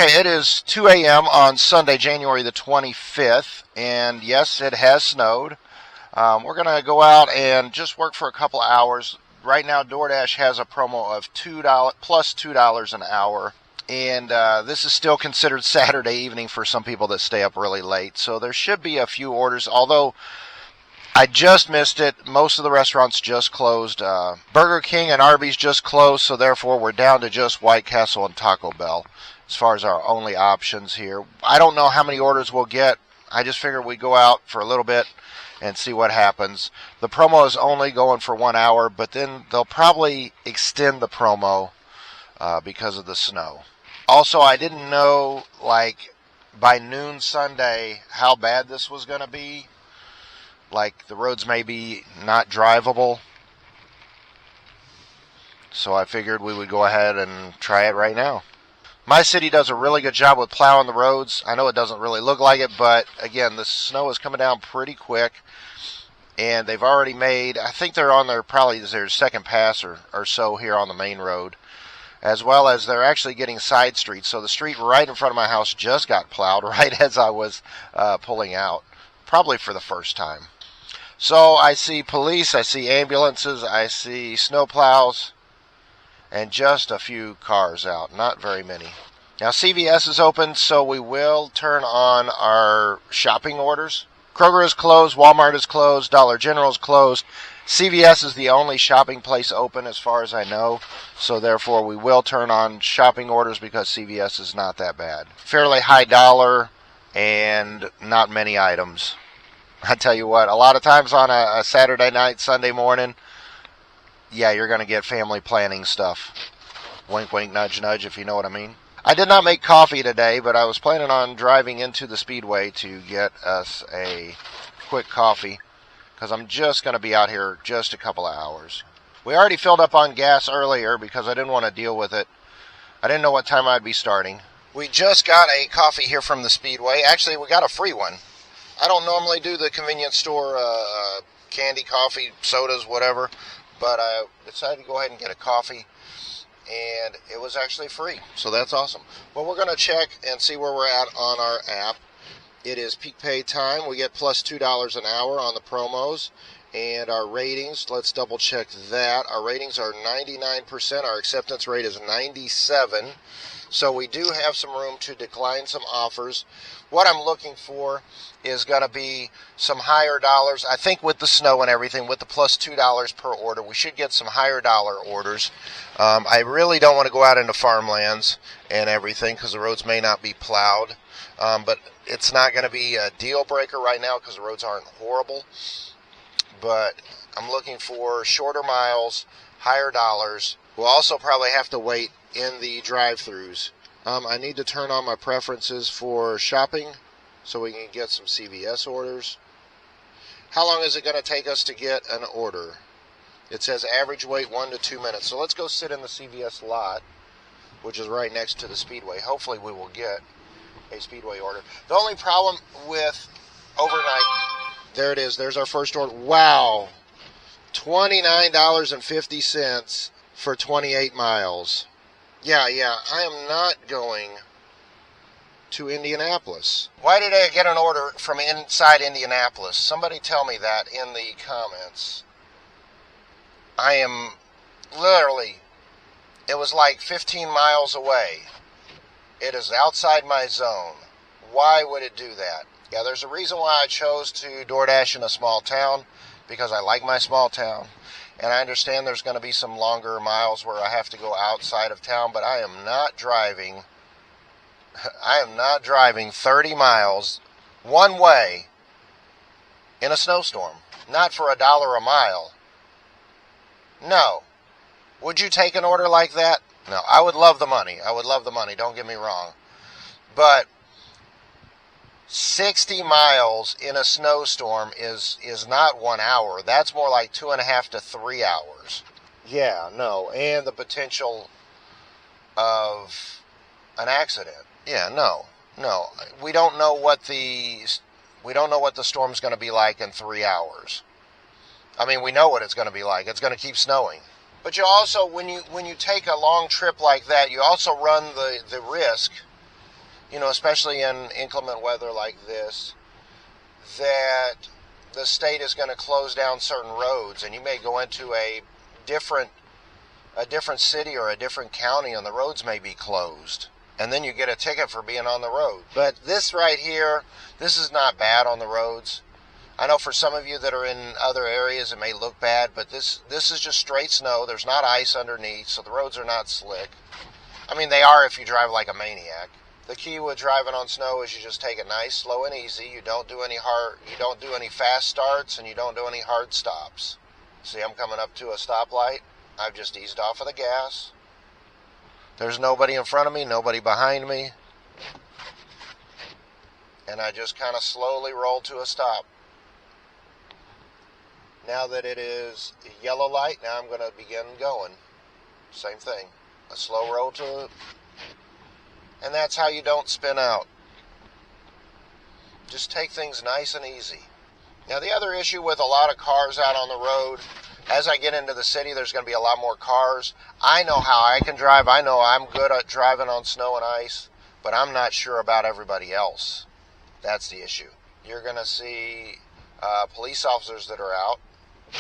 Okay, it is 2 a.m. on Sunday, January the 25th, and yes, it has snowed. We're going to go out and just work for a couple hours. Right now, Doordash has a promo of $2 plus $2 an hour, and this is still considered Saturday evening for some people that stay up really late. So there should be a few orders, although I just missed it. Most of the restaurants just closed. Burger King and Arby's just closed, so therefore we're down to just White Castle and Taco Bell as far as our only options here. I don't know how many orders we'll get. I just figured we'd go out for a little bit and see what happens. The promo is only going for 1 hour, but then they'll probably extend the promo because of the snow. Also, I didn't know, like, by noon Sunday how bad this was going to be. Like, the roads may be not drivable. So I figured we would go ahead and try it right now. My city does a really good job with plowing the roads. I know it doesn't really look like it, but again, the snow is coming down pretty quick. And they've already made, I think they're on their, probably their second pass or so here on the main road. As well as they're actually getting side streets. So the street right in front of my house just got plowed right as I was pulling out. Probably for the first time. So I see police, I see ambulances, I see snow plows, and just a few cars out, not very many. Now CVS is open, so we will turn on our shopping orders. Kroger is closed, Walmart is closed, Dollar General is closed. CVS is the only shopping place open as far as I know, so therefore we will turn on shopping orders because CVS is not that bad. Fairly high dollar and not many items. I tell you what, a lot of times on a Saturday night, Sunday morning, yeah, you're going to get family planning stuff. Wink, wink, nudge, nudge, if you know what I mean. I did not make coffee today, but I was planning on driving into the Speedway to get us a quick coffee because I'm just going to be out here just a couple of hours. We already filled up on gas earlier because I didn't want to deal with it. I didn't know what time I'd be starting. We just got a coffee here from the Speedway. Actually, we got a free one. I don't normally do the convenience store candy, coffee, sodas, whatever, but I decided to go ahead and get a coffee, and it was actually free, so that's awesome. Well, we're going to check and see where we're at on our app. It is peak pay time. We get plus $2 an hour on the promos, and our ratings, let's double check that. Our ratings are 99%. Our acceptance rate is 97%. So we do have some room to decline some offers. What I'm looking for is going to be some higher dollars. I think with the snow and everything, with the plus $2 per order, we should get some higher dollar orders. I really don't want to go out into farmlands and everything because the roads may not be plowed. But it's not going to be a deal breaker right now because the roads aren't horrible. But I'm looking for shorter miles, higher dollars. We'll also probably have to wait in the drive-thrus. I need to turn on my preferences for shopping so we can get some CVS orders. How long is it going to take us to get an order? It says average wait 1 to 2 minutes. So let's go sit in the CVS lot, which is right next to the Speedway. Hopefully we will get a Speedway order. The only problem with overnight, there it is. There's our first order. Wow. $29.50 for 28 miles. Yeah, I am not going to Indianapolis. Why did I get an order from inside Indianapolis? Somebody tell me that in the comments. I am literally, it was like 15 miles away. It is outside my zone. Why would it do that? Yeah, there's a reason why I chose to Doordash in a small town, because I like my small town. And I understand there's going to be some longer miles where I have to go outside of town, but I am not driving 30 miles one way in a snowstorm. Not for $1 a mile. No. Would you take an order like that? No, I would love the money. Don't get me wrong. But 60 miles in a snowstorm is not 1 hour. That's more like 2.5 to 3 hours. Yeah, no. And the potential of an accident. Yeah, no. We don't know what the storm's going to be like in 3 hours. I mean, we know what it's going to be like. It's going to keep snowing. But you also, when you take a long trip like that, you also run the risk especially in inclement weather like this, that the state is going to close down certain roads, and you may go into a different city or a different county, and the roads may be closed, and then you get a ticket for being on the road. But this right here, this is not bad on the roads. I know for some of you that are in other areas it may look bad, but this is just straight snow. There's not ice underneath, so the roads are not slick. I mean, they are if you drive like a maniac. The key with driving on snow is you just take it nice, slow, and easy. You don't do any fast starts, and you don't do any hard stops. See, I'm coming up to a stoplight. I've just eased off of the gas. There's nobody in front of me, nobody behind me. And I just kind of slowly roll to a stop. Now that it is yellow light, now I'm going to begin going. Same thing. A slow roll to, and that's how you don't spin out. Just take things nice and easy. Now the other issue with a lot of cars out on the road, as I get into the city, there's going to be a lot more cars. I know how I can drive. I know I'm good at driving on snow and ice, but I'm not sure about everybody else. That's the issue. You're going to see police officers that are out.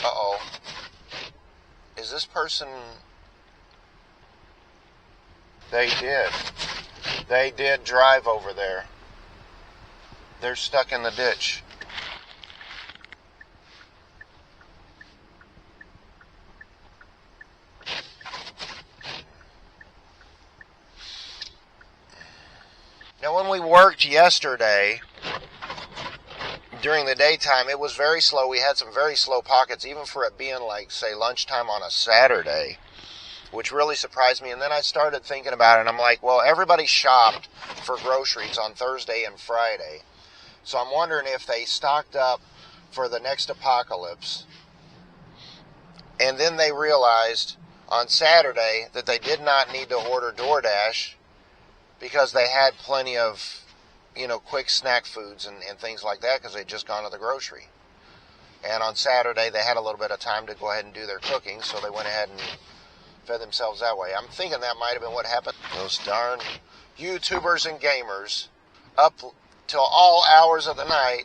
Uh-oh. Is this person... They did drive over there. They're stuck in the ditch. Now, when we worked yesterday, during the daytime, it was very slow. We had some very slow pockets, even for it being like, say, lunchtime on a Saturday, which really surprised me. And then I started thinking about it, and I'm like, well, everybody shopped for groceries on Thursday and Friday. So I'm wondering if they stocked up for the next apocalypse. And then they realized on Saturday that they did not need to order Doordash because they had plenty of, quick snack foods and things like that because they'd just gone to the grocery. And on Saturday, they had a little bit of time to go ahead and do their cooking, so they went ahead and fed themselves that way. I'm thinking that might have been what happened. Those darn YouTubers and gamers up till all hours of the night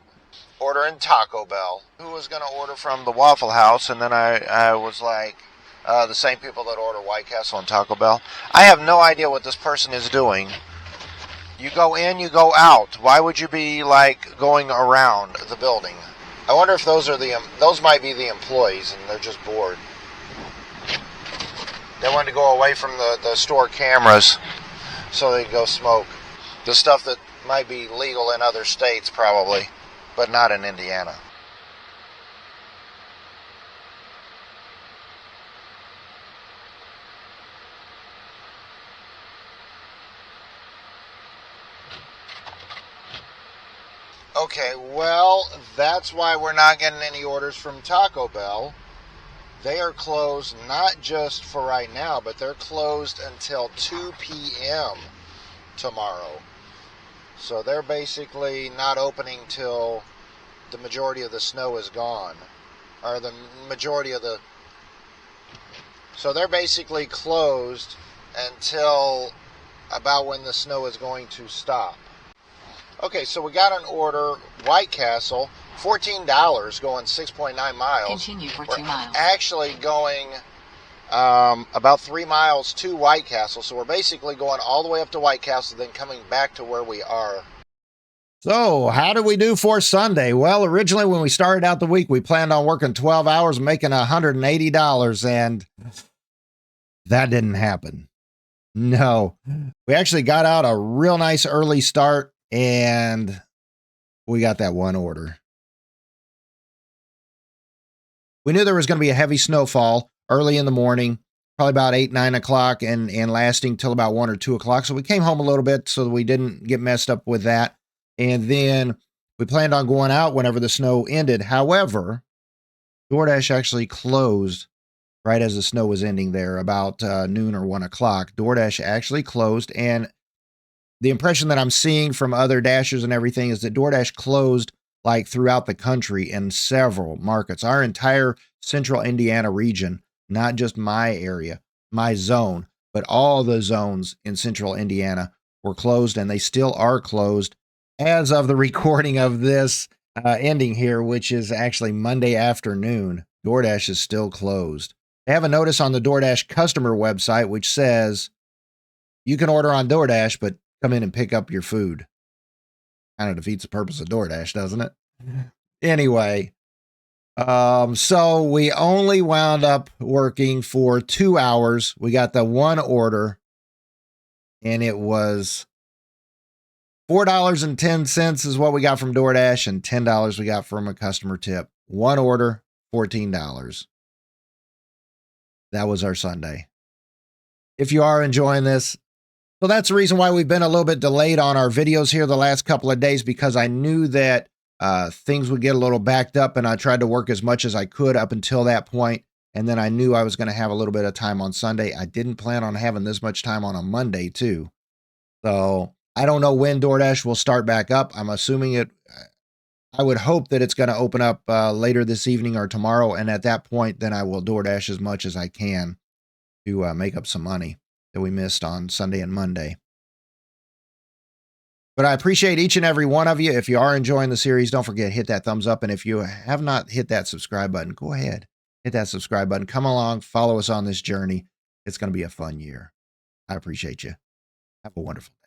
ordering Taco Bell. Who was going to order from the Waffle House? And then I was like, the same people that order White Castle and Taco Bell. I have no idea what this person is doing. You go in, you go out. Why would you be like going around the building? I wonder if those might be the employees and they're just bored. They wanted to go away from the store cameras so they could go smoke. The stuff that might be legal in other states probably, but not in Indiana. Okay, well, that's why we're not getting any orders from Taco Bell. They are closed not just for right now, but they're closed until 2 p.m. tomorrow. So they're basically not opening till the majority of the snow is gone. Or the majority of the... So they're basically closed until about when the snow is going to stop. Okay, so we got an order, White Castle, $14 going 6.9 miles. Continue for 2 miles. Actually going about 3 miles to White Castle. So we're basically going all the way up to White Castle, then coming back to where we are. So how did we do for Sunday? Well, originally when we started out the week, we planned on working 12 hours and making $180, and that didn't happen. No, we actually got out a real nice early start, and we got that one order. We knew there was going to be a heavy snowfall early in the morning, probably about 8, 9 o'clock, and lasting till about 1 or 2 o'clock. So we came home a little bit so that we didn't get messed up with that. And then we planned on going out whenever the snow ended. However, DoorDash actually closed right as the snow was ending there, about noon or 1 o'clock. DoorDash actually closed, and the impression that I'm seeing from other Dashers and everything is that DoorDash closed like throughout the country in several markets. Our entire central Indiana region, not just my area, my zone, but all the zones in central Indiana were closed, and they still are closed as of the recording of this ending here, which is actually Monday afternoon. DoorDash is still closed. They have a notice on the DoorDash customer website which says you can order on DoorDash, but come in and pick up your food. Kind of defeats the purpose of DoorDash, doesn't it? Anyway, so we only wound up working for 2 hours. We got the one order, and it was $4.10 is what we got from DoorDash, and $10 we got from a customer tip. One order, $14. That was our Sunday. If you are enjoying this, so that's the reason why we've been a little bit delayed on our videos here the last couple of days, because I knew that things would get a little backed up, and I tried to work as much as I could up until that point, and then I knew I was going to have a little bit of time on Sunday. I didn't plan on having this much time on a Monday too. So I don't know when DoorDash will start back up. I'm assuming I would hope that it's going to open up later this evening or tomorrow, and at that point, then I will DoorDash as much as I can to make up some money that we missed on Sunday and Monday. But I appreciate each and every one of you. If you are enjoying the series, don't forget, hit that thumbs up. And if you have not hit that subscribe button, go ahead, hit that subscribe button. Come along, follow us on this journey. It's going to be a fun year. I appreciate you. Have a wonderful day.